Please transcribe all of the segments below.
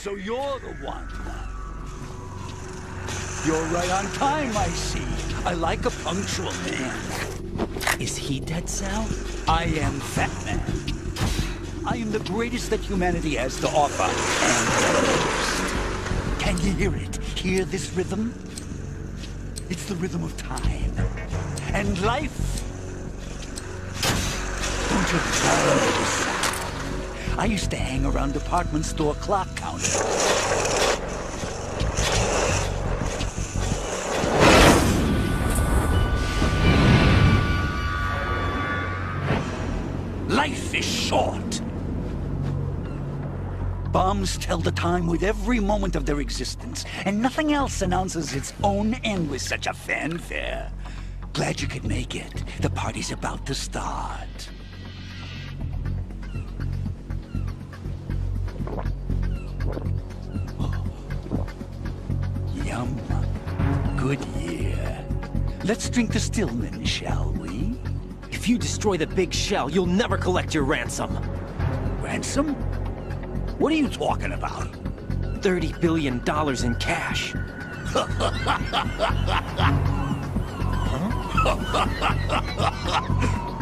So you're the one. You're right on time, I see. I like a punctual man. Is he Dead Cell? I am Fat Man. I am the greatest that humanity has to offer, and can you hear it? Hear this rhythm? It's the rhythm of time. And life. Don't you love this? I used to hang around department store clock counters. Life is short. Bombs tell the time with every moment of their existence, and nothing else announces its own end with such a fanfare. Glad you could make it. The party's about to start. Yum. Good year. Let's drink the Stillman, shall we? If you destroy the big shell, you'll never collect your ransom. Ransom? What are you talking about? $30 billion in cash.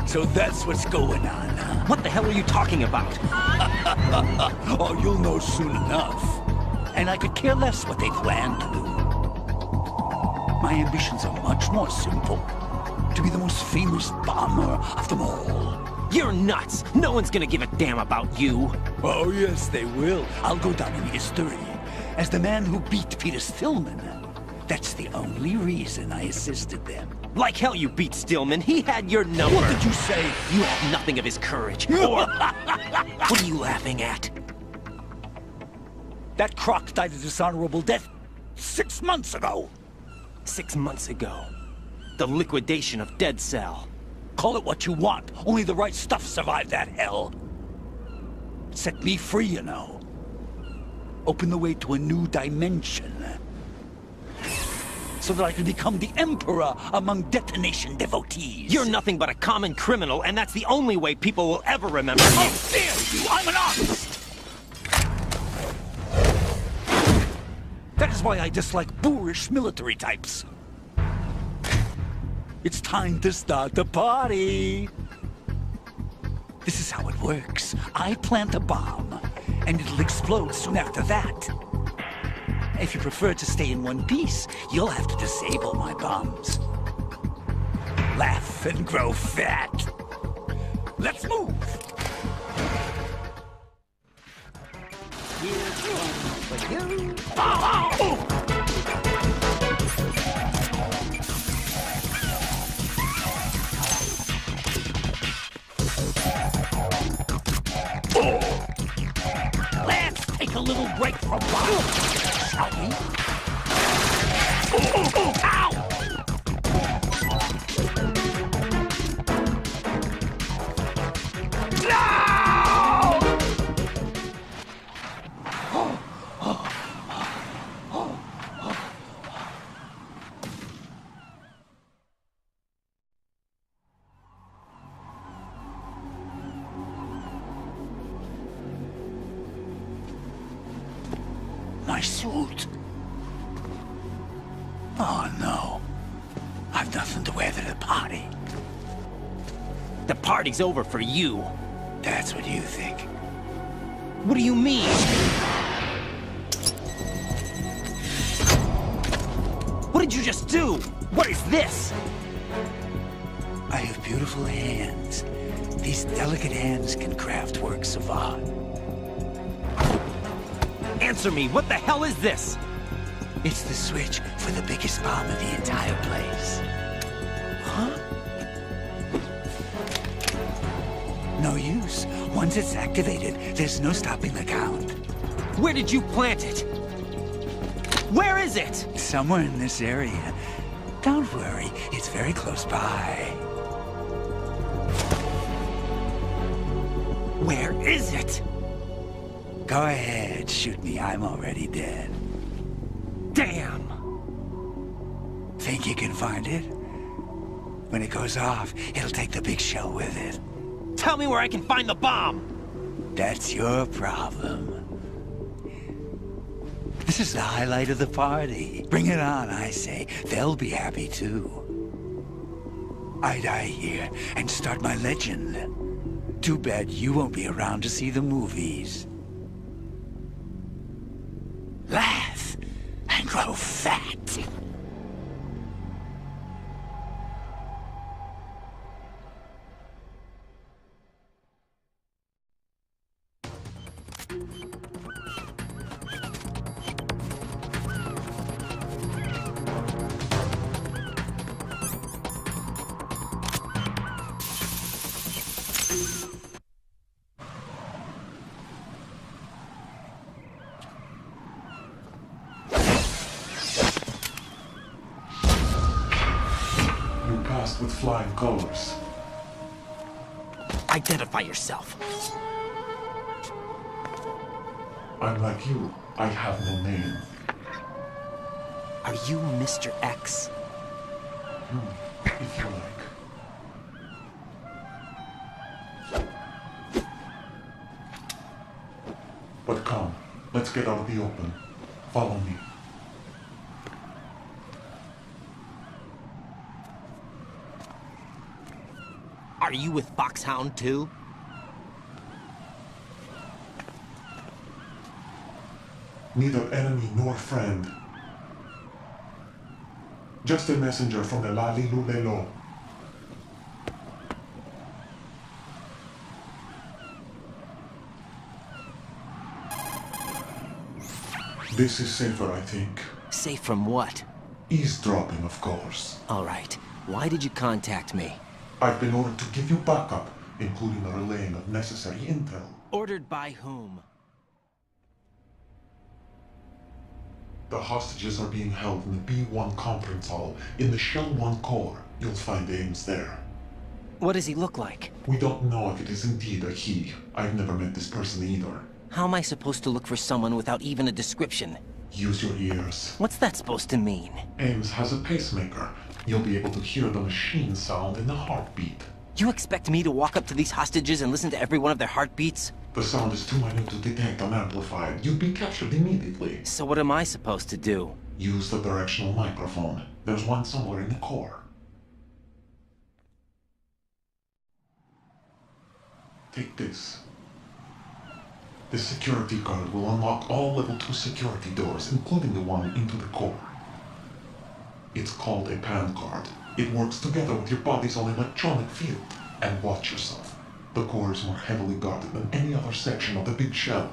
So that's what's going on, huh? What the hell are you talking about? Oh, you'll know soon enough. And I could care less what they plan to do. My ambitions are much more simple. To be the most famous bomber of them all. You're nuts! No one's gonna give a damn about you! Oh, yes, they will. I'll go down in history as the man who beat Peter Stillman. That's the only reason I assisted them. Like hell you beat Stillman. He had your number. What did you say? You have nothing of his courage. Or... What are you laughing at? That croc died a dishonorable death 6 months ago. 6 months ago. The liquidation of Dead Cell. Call it what you want. Only the right stuff survived that hell. Set me free, you know. Open the way to a new dimension. So that I can become the Emperor among detonation devotees. You're nothing but a common criminal, and that's the only way people will ever remember you. Oh, damn you! I'm an artist! That is why I dislike boorish military types. It's time to start the party. This is how it works. I plant a bomb, and it'll explode soon after that. If you prefer to stay in one piece, you'll have to disable my bombs. Laugh and grow fat. Let's move. Here's one for you. Oh, oh. Let's take a little break from bombs, shall we? Ow! My suit. Oh, no. I've nothing to wear to the party. The party's over for you. That's what you think. What do you mean? What did you just do? What is this? I have beautiful hands. These delicate hands can craft works of art. Answer me, what the hell is this? It's the switch for the biggest bomb in the entire place. Huh? No use. Once it's activated, there's no stopping the count. Where did you plant it? Where is it? Somewhere in this area. Don't worry, it's very close by. Where is it? Go ahead, shoot me. I'm already dead. Damn! Think you can find it? When it goes off, it'll take the big shell with it. Tell me where I can find the bomb! That's your problem. This is the highlight of the party. Bring it on, I say. They'll be happy too. I die here and start my legend. Too bad you won't be around to see the movies. Laugh and grow fat. With flying colors. Identify yourself. I'm like you. I have no name. Are you Mr. X? If you like. But come, let's get out of the open. Follow me. Are you with Foxhound too? Neither enemy nor friend. Just a messenger from the Lalilulelo. This is safer, I think. Safe from what? Eavesdropping, of course. All right. Why did you contact me? I've been ordered to give you backup, including the relaying of necessary intel. Ordered by whom? The hostages are being held in the B1 conference hall in the Shell 1 core. You'll find Ames there. What does he look like? We don't know if it is indeed a he. I've never met this person either. How am I supposed to look for someone without even a description? Use your ears. What's that supposed to mean? Ames has a pacemaker. You'll be able to hear the machine sound in the heartbeat. You expect me to walk up to these hostages and listen to every one of their heartbeats? The sound is too minute to detect unamplified. You'd be captured immediately. So what am I supposed to do? Use the directional microphone. There's one somewhere in the core. Take this. This security card will unlock all level 2 security doors, including the one into the core. It's called a PAN card. It works together with your body's own electronic field. And watch yourself. The core is more heavily guarded than any other section of the big shell.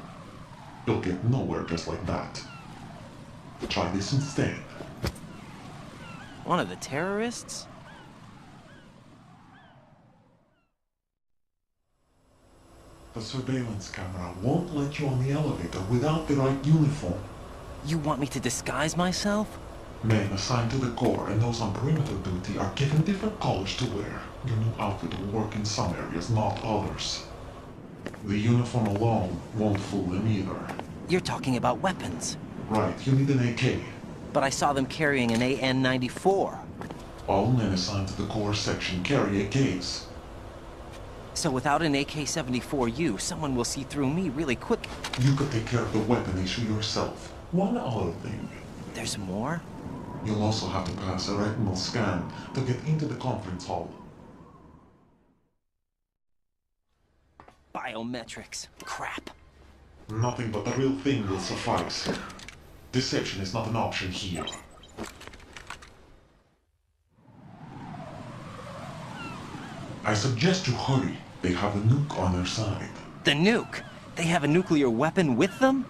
You'll get nowhere just like that. Try this instead. One of the terrorists? The surveillance camera won't let you on the elevator without the right uniform. You want me to disguise myself? Men assigned to the core and those on perimeter duty are given different colors to wear. Your new outfit will work in some areas, not others. The uniform alone won't fool them either. You're talking about weapons. Right, you need an AK. But I saw them carrying an AN-94. All men assigned to the core section carry AKs. So without an AK-74U, someone will see through me really quick. You could take care of the weapon issue yourself. One other thing. There's more? You'll also have to pass a retinal scan to get into the conference hall. Biometrics. Crap. Nothing but the real thing will suffice. Deception is not an option here. I suggest you hurry. They have a nuke on their side. The nuke? They have a nuclear weapon with them?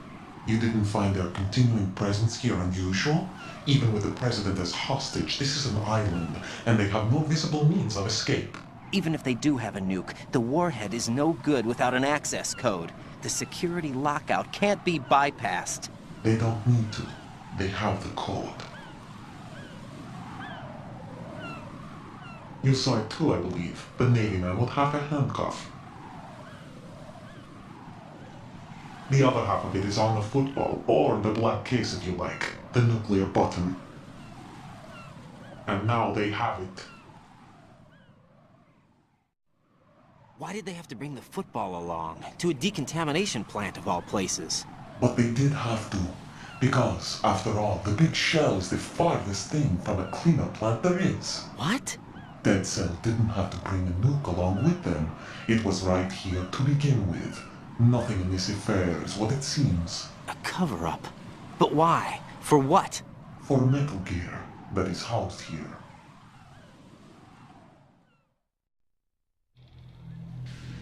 You didn't find their continuing presence here unusual? Even with the president as hostage, this is an island, and they have no visible means of escape. Even if they do have a nuke, the warhead is no good without an access code. The security lockout can't be bypassed. They don't need to. They have the code. You saw it too, I believe. The Navy man with half a handcuff. The other half of it is on the football, or the black case if you like. The nuclear button. And now they have it. Why did they have to bring the football along? To a decontamination plant of all places. But they did have to. Because, after all, the big shell is the farthest thing from a cleanup plant there is. What? Dead Cell didn't have to bring a nuke along with them. It was right here to begin with. Nothing in this affair is what it seems. A cover-up? But why? For what? For Metal Gear that is housed here.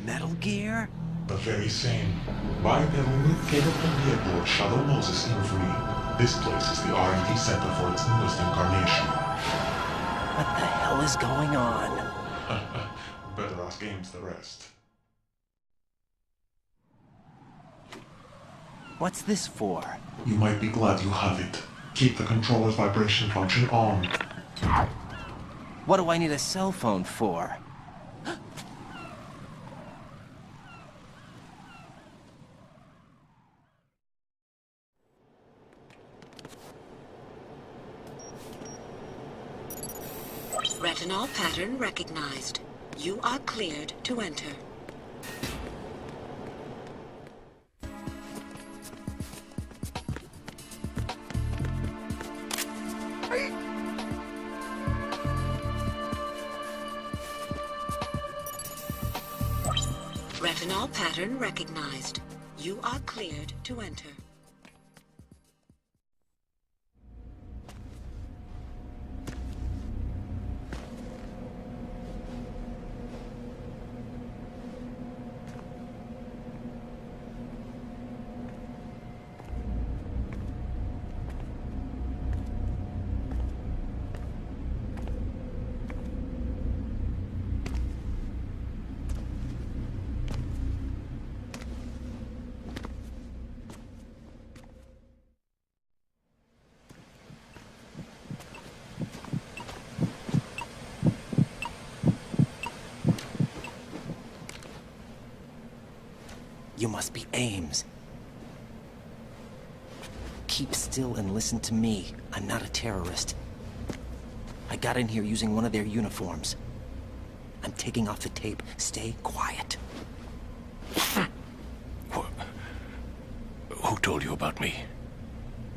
Metal Gear? The very same. Bipedal nuke capable vehicle of Shadow Moses infamy. This place is the R&D center for its newest incarnation. What the hell is going on? Better ask Ames the rest. What's this for? You might be glad you have it. Keep the controller's vibration function on. What do I need a cell phone for? Retinol pattern recognized. You are cleared to enter. Retinol pattern recognized. You are cleared to enter. You must be Ames. Keep still and listen to me. I'm not a terrorist. I got in here using one of their uniforms. I'm taking off the tape. Stay quiet. Who told you about me?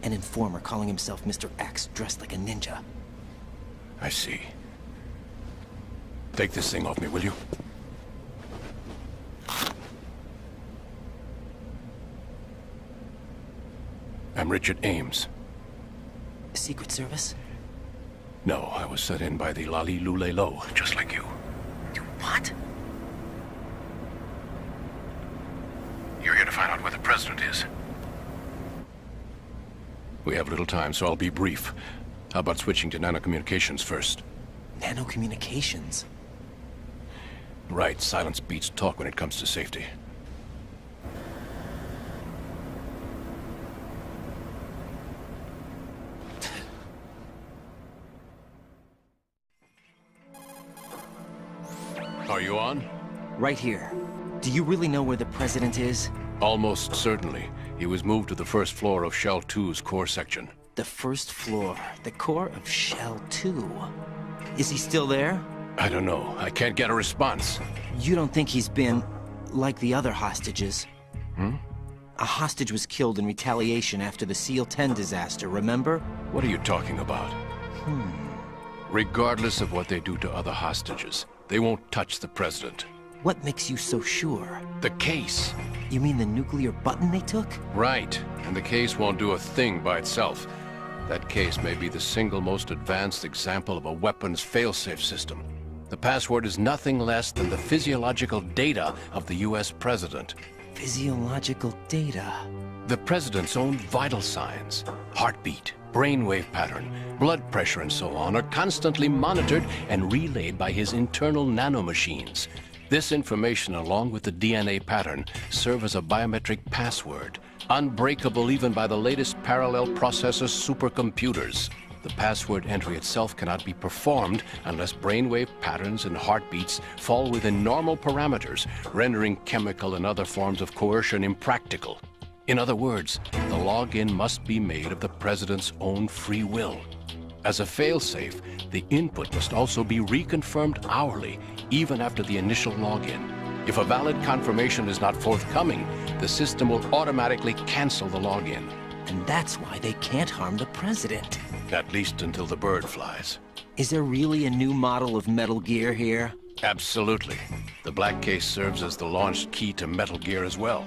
An informer calling himself Mr. X, dressed like a ninja. I see. Take this thing off me, will you? I'm Richard Ames. Secret Service? No, I was set in by the Lali Lule Lo, just like you. You what? You're here to find out where the president is. We have little time, so I'll be brief. How about switching to nanocommunications first? Nanocommunications? Right, silence beats talk when it comes to safety. Are you on? Right here. Do you really know where the president is? Almost certainly. He was moved to the first floor of Shell 2's core section. The first floor. The core of Shell 2. Is he still there? I don't know. I can't get a response. You don't think he's been like the other hostages? A hostage was killed in retaliation after the SEAL 10 disaster, remember? What are you talking about? Regardless of what they do to other hostages, they won't touch the president. What makes you so sure? The case. You mean the nuclear button they took? Right. And the case won't do a thing by itself. That case may be the single most advanced example of a weapons failsafe system. The password is nothing less than the physiological data of the US president. Physiological data? The president's own vital signs, heartbeat, brainwave pattern, blood pressure and so on are constantly monitored and relayed by his internal nanomachines. This information, along with the DNA pattern, serve as a biometric password, unbreakable even by the latest parallel processor supercomputers. The password entry itself cannot be performed unless brainwave patterns and heartbeats fall within normal parameters, rendering chemical and other forms of coercion impractical. In other words, the login must be made of the president's own free will. As a failsafe, the input must also be reconfirmed hourly, even after the initial login. If a valid confirmation is not forthcoming, the system will automatically cancel the login. And that's why they can't harm the president. At least until the bird flies. Is there really a new model of Metal Gear here? Absolutely. The black case serves as the launch key to Metal Gear as well.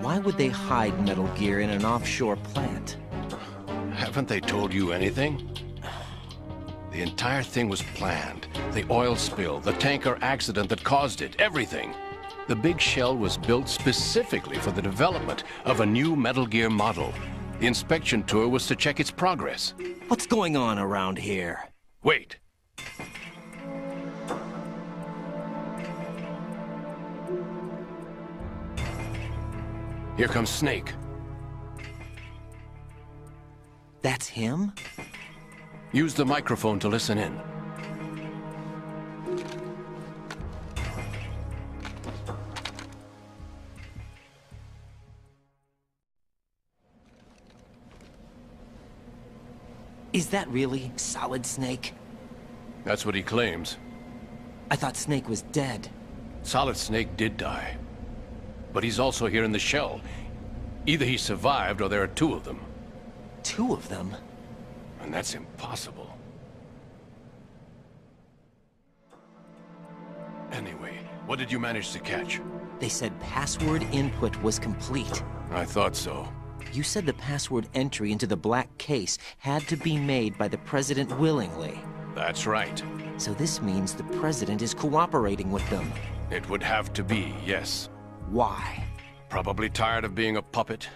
Why would they hide Metal Gear in an offshore plant? Haven't they told you anything? The entire thing was planned. The oil spill, the tanker accident that caused it, everything. The big shell was built specifically for the development of a new Metal Gear model. The inspection tour was to check its progress. What's going on around here? Wait. Here comes Snake. That's him? Use the microphone to listen in. Is that really Solid Snake? That's what he claims. I thought Snake was dead. Solid Snake did die. But he's also here in the shell. Either he survived or there are two of them. Two of them? And that's impossible. Anyway, what did you manage to catch? They said password input was complete. I thought so. You said the password entry into the black case had to be made by the president willingly. That's right. So this means the president is cooperating with them. It would have to be, yes. Why? Probably tired of being a puppet,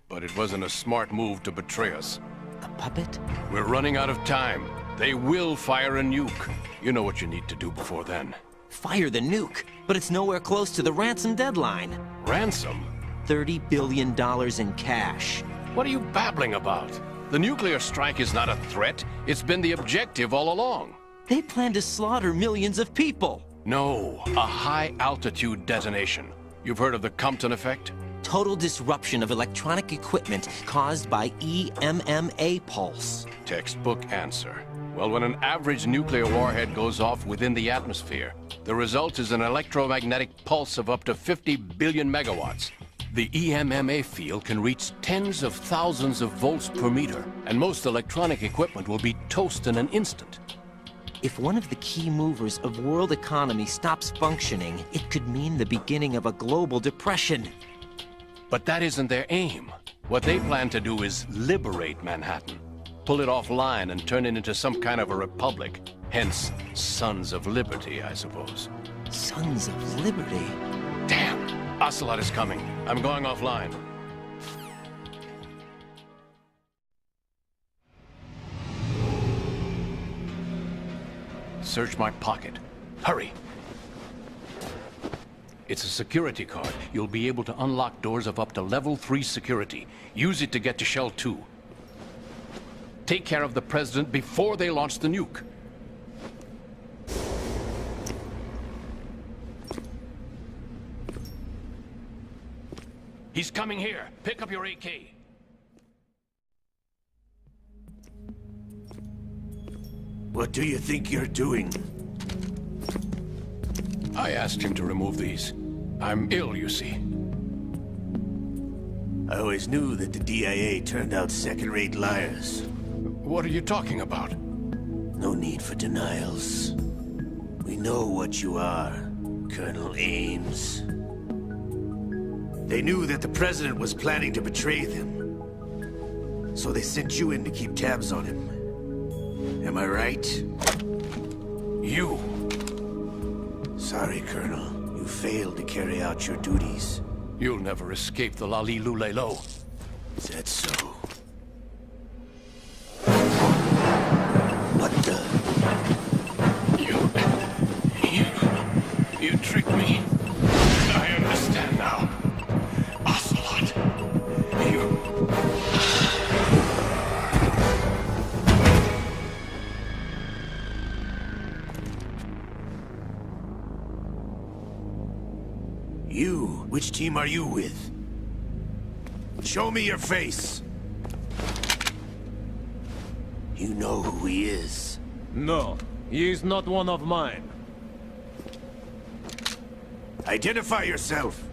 but it wasn't a smart move to betray us. A puppet? We're running out of time. They will fire a nuke. You know what you need to do before then. Fire the nuke, but it's nowhere close to the ransom deadline. Ransom? $30 billion in cash. What are you babbling about? The nuclear strike is not a threat. It's been the objective all along. They plan to slaughter millions of people. No, a high-altitude detonation. You've heard of the Compton effect? Total disruption of electronic equipment caused by EMMA pulse. Textbook answer. Well, when an average nuclear warhead goes off within the atmosphere, the result is an electromagnetic pulse of up to 50 billion megawatts. The EMMA field can reach tens of thousands of volts per meter, and most electronic equipment will be toast in an instant. If one of the key movers of world economy stops functioning, it could mean the beginning of a global depression. But that isn't their aim. What they plan to do is liberate Manhattan. Pull it offline and turn it into some kind of a republic. Hence, Sons of Liberty, I suppose. Sons of Liberty? Damn! Ocelot is coming. I'm going offline. Search my pocket. Hurry! It's a security card. You'll be able to unlock doors of up to level 3 security. Use it to get to Shell 2. Take care of the president before they launch the nuke. He's coming here. Pick up your AK. What do you think you're doing? I asked him to remove these. I'm ill, you see. I always knew that the DIA turned out second-rate liars. What are you talking about? No need for denials. We know what you are, Colonel Ames. They knew that the president was planning to betray them. So they sent you in to keep tabs on him. Am I right? You. Sorry, Colonel. You failed to carry out your duties. You'll never escape the Lali-Lu-Lay-Lo. Is that so? What the? You tricked me. I understand now. Ocelot. You? Which team are you with? Show me your face. You know who he is. No, he is not one of mine. Identify yourself.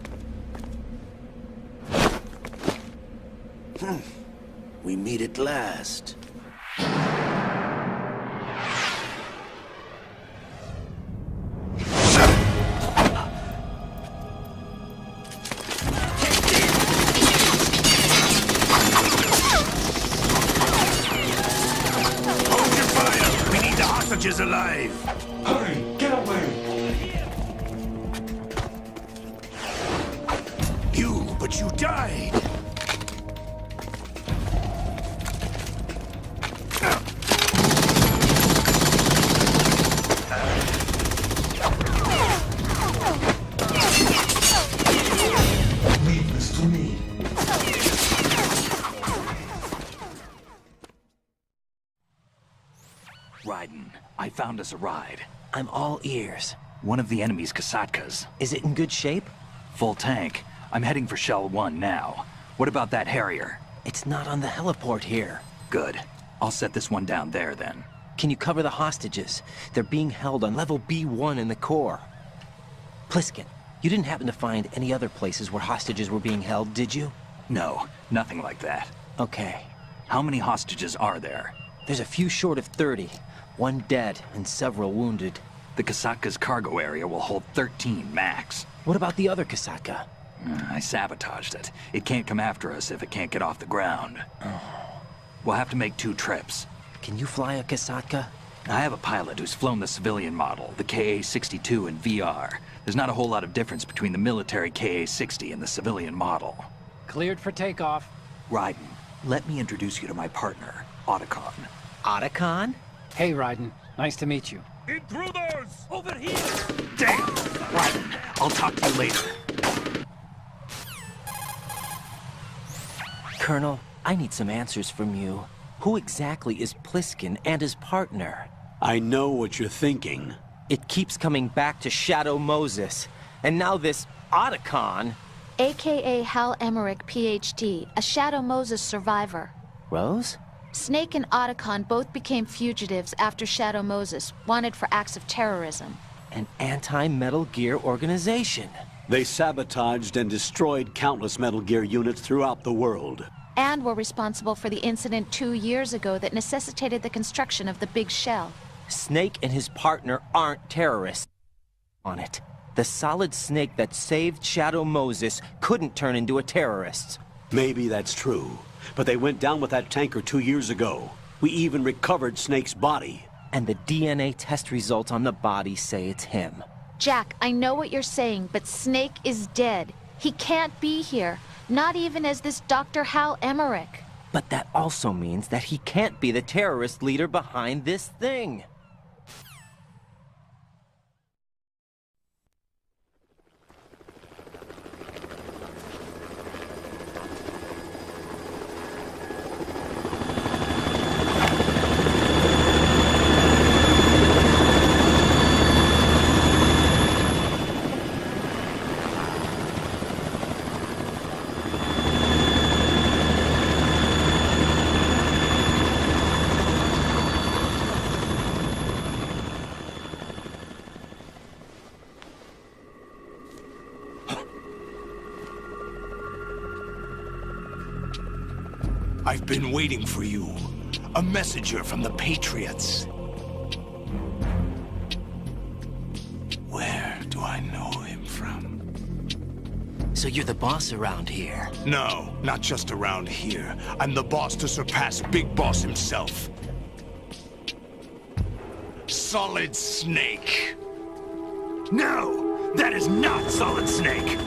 We meet at last. Hold your fire! We need the hostages alive! Hurry, get away! But you died! Leave this to me. Raiden, I found us a ride. I'm all ears. One of the enemy's Kasatkas. Is it in good shape? Full tank. I'm heading for Shell 1 now. What about that Harrier? It's not on the heliport here. Good. I'll set this one down there then. Can you cover the hostages? They're being held on level B1 in the core. Pliskin, you didn't happen to find any other places where hostages were being held, did you? No, nothing like that. Okay. How many hostages are there? There's a few short of 30. One dead and several wounded. The Kasatka's cargo area will hold 13 max. What about the other Kasaka? I sabotaged it. It can't come after us if it can't get off the ground. We'll have to make 2 trips. Can you fly a Kasaka? I have a pilot who's flown the civilian model, the KA-62 in VR. There's not a whole lot of difference between the military KA-60 and the civilian model. Cleared for takeoff. Raiden, let me introduce you to my partner, Otacon. Otacon? Hey, Raiden. Nice to meet you. Intruders! Over here! Damn! Raiden, I'll talk to you later. Colonel, I need some answers from you. Who exactly is Pliskin and his partner? I know what you're thinking. It keeps coming back to Shadow Moses. And now this Otacon. AKA Hal Emmerich, PhD, a Shadow Moses survivor. Rose? Snake and Otacon both became fugitives after Shadow Moses, wanted for acts of terrorism. An anti-Metal Gear organization. They sabotaged and destroyed countless Metal Gear units throughout the world. And were responsible for the incident 2 years ago that necessitated the construction of the Big Shell. Snake and his partner aren't terrorists. On it. The Solid Snake that saved Shadow Moses couldn't turn into a terrorist. Maybe that's true, but they went down with that tanker 2 years ago. We even recovered Snake's body. And the DNA test results on the body say it's him. Jack, I know what you're saying, but Snake is dead. He can't be here, not even as this Dr. Hal Emmerich. But that also means that he can't be the terrorist leader behind this thing. I've been waiting for you. A messenger from the Patriots. Where do I know him from? So you're the boss around here? No, not just around here. I'm the boss to surpass Big Boss himself. Solid Snake. No, that is not Solid Snake.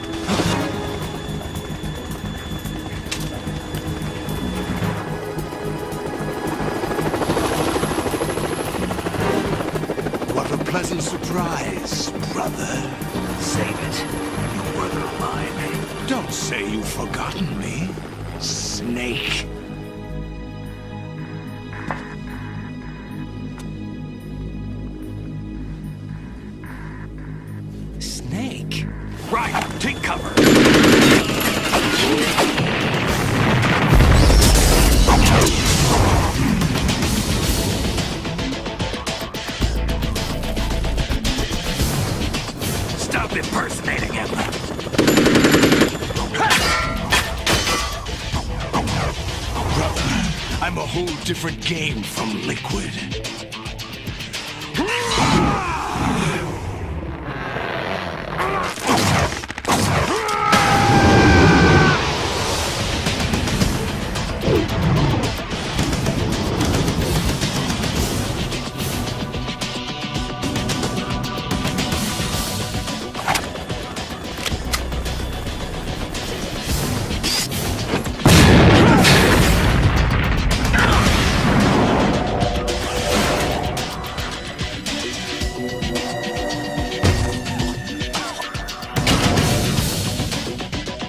What a pleasant surprise, brother. Save it. You brother of mine. Don't say you've forgotten me, Snake. Snake? Right, take cover. Stop impersonating him. Brother, I'm a whole different game from Liquid.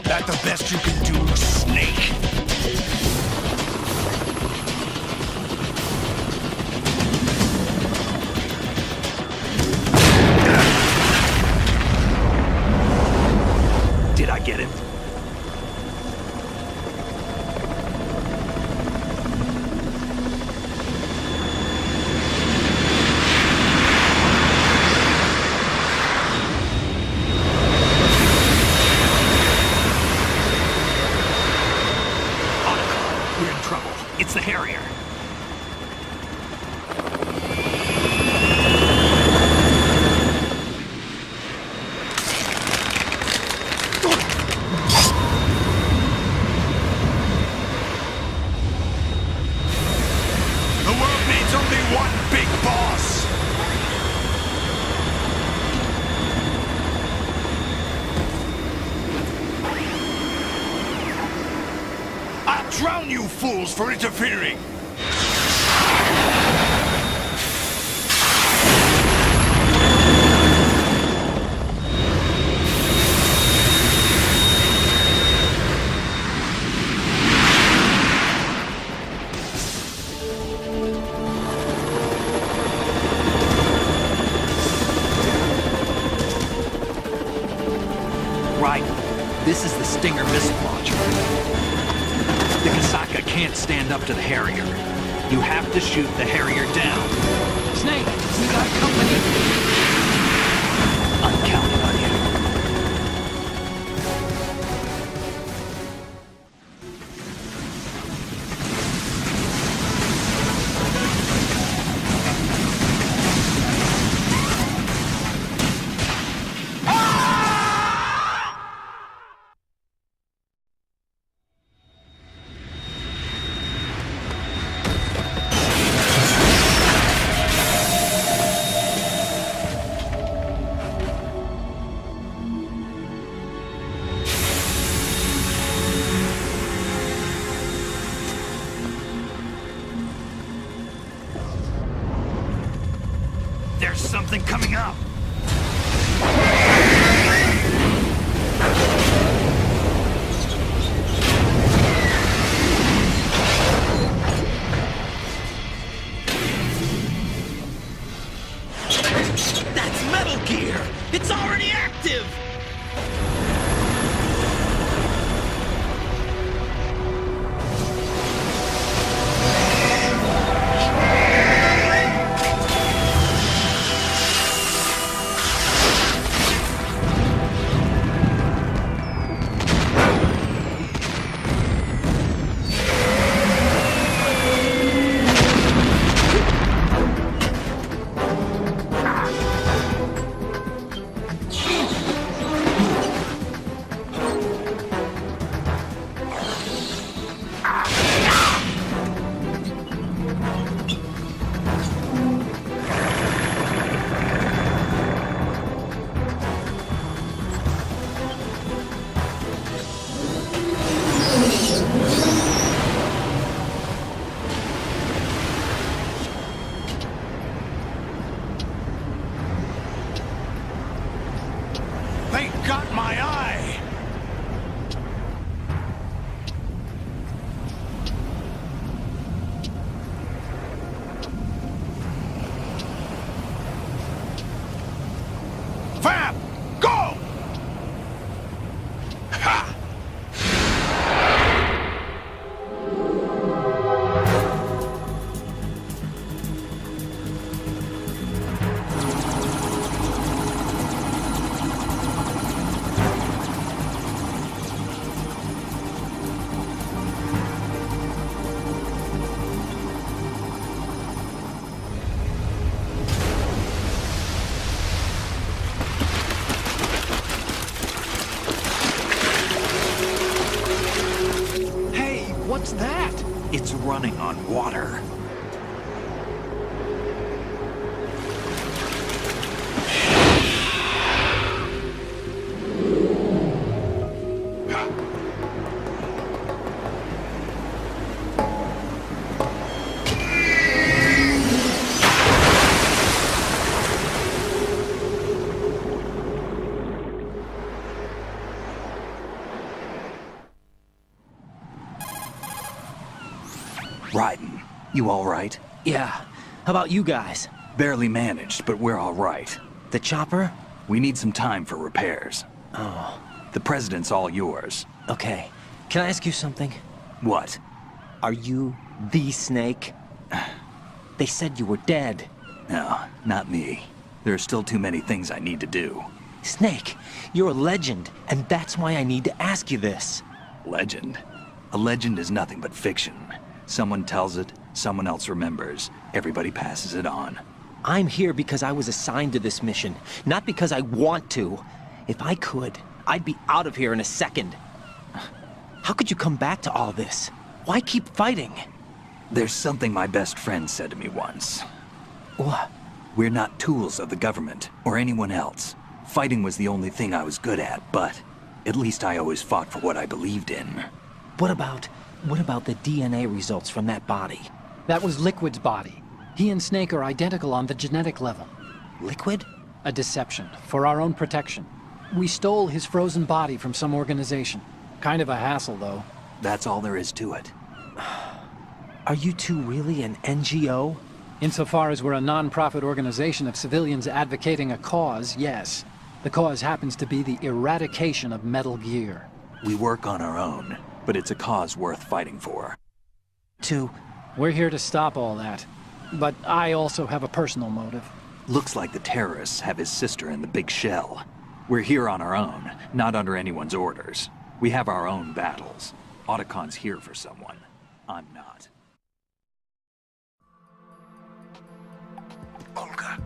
That the best you can do, Snake? Did I get it? We're in trouble. It's the Harrier. The world needs only one big boss. I'll drown you fools for interfering! Right. This is the Stinger missile launcher. The Kasaka can't stand up to the Harrier. You have to shoot the Harrier down. Snake, we got company. I'm counting on you. There's something coming up! That's Metal Gear! It's already active! They got my eye! Fab! Go! Ha! running on water. Raiden, you all right? Yeah. How about you guys? Barely managed, but we're all right. The chopper? We need some time for repairs. Oh. The president's all yours. Okay. Can I ask you something? What? Are you the Snake? They said you were dead. No, not me. There are still too many things I need to do. Snake, you're a legend, and that's why I need to ask you this. Legend? A legend is nothing but fiction. Someone tells it, someone else remembers. Everybody passes it on. I'm here because I was assigned to this mission, not because I want to. If I could, I'd be out of here in a second. How could you come back to all this? Why keep fighting? There's something my best friend said to me once. What? We're not tools of the government, or anyone else. Fighting was the only thing I was good at, but at least I always fought for what I believed in. What about the DNA results from that body? That was Liquid's body. He and Snake are identical on the genetic level. Liquid? A deception, for our own protection. We stole his frozen body from some organization. Kind of a hassle, though. That's all there is to it. Are you two really an NGO? Insofar as we're a non-profit organization of civilians advocating a cause, yes. The cause happens to be the eradication of Metal Gear. We work on our own, but it's a cause worth fighting for. We're here to stop all that. But I also have a personal motive. Looks like the terrorists have his sister in the big shell. We're here on our own, not under anyone's orders. We have our own battles. Otacon's here for someone. I'm not. Olga,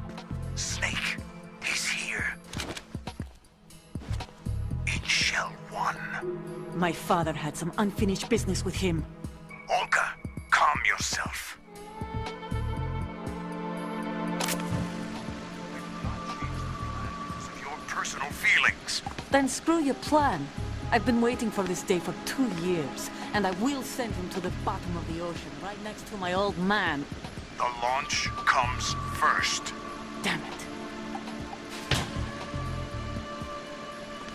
Snake, he's here. In Shell 1. My father had some unfinished business with him. Olga, calm yourself. Of your personal feelings. Then screw your plan. I've been waiting for this day for 2 years, and I will send him to the bottom of the ocean, right next to my old man. The launch comes first. Damn it.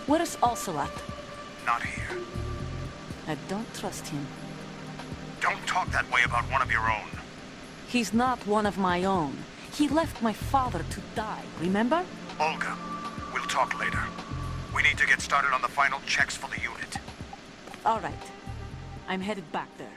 Where is Ocelot? Not here. I don't trust him. Don't talk that way about one of your own. He's not one of my own. He left my father to die, remember? Olga, we'll talk later. We need to get started on the final checks for the unit. All right. I'm headed back there.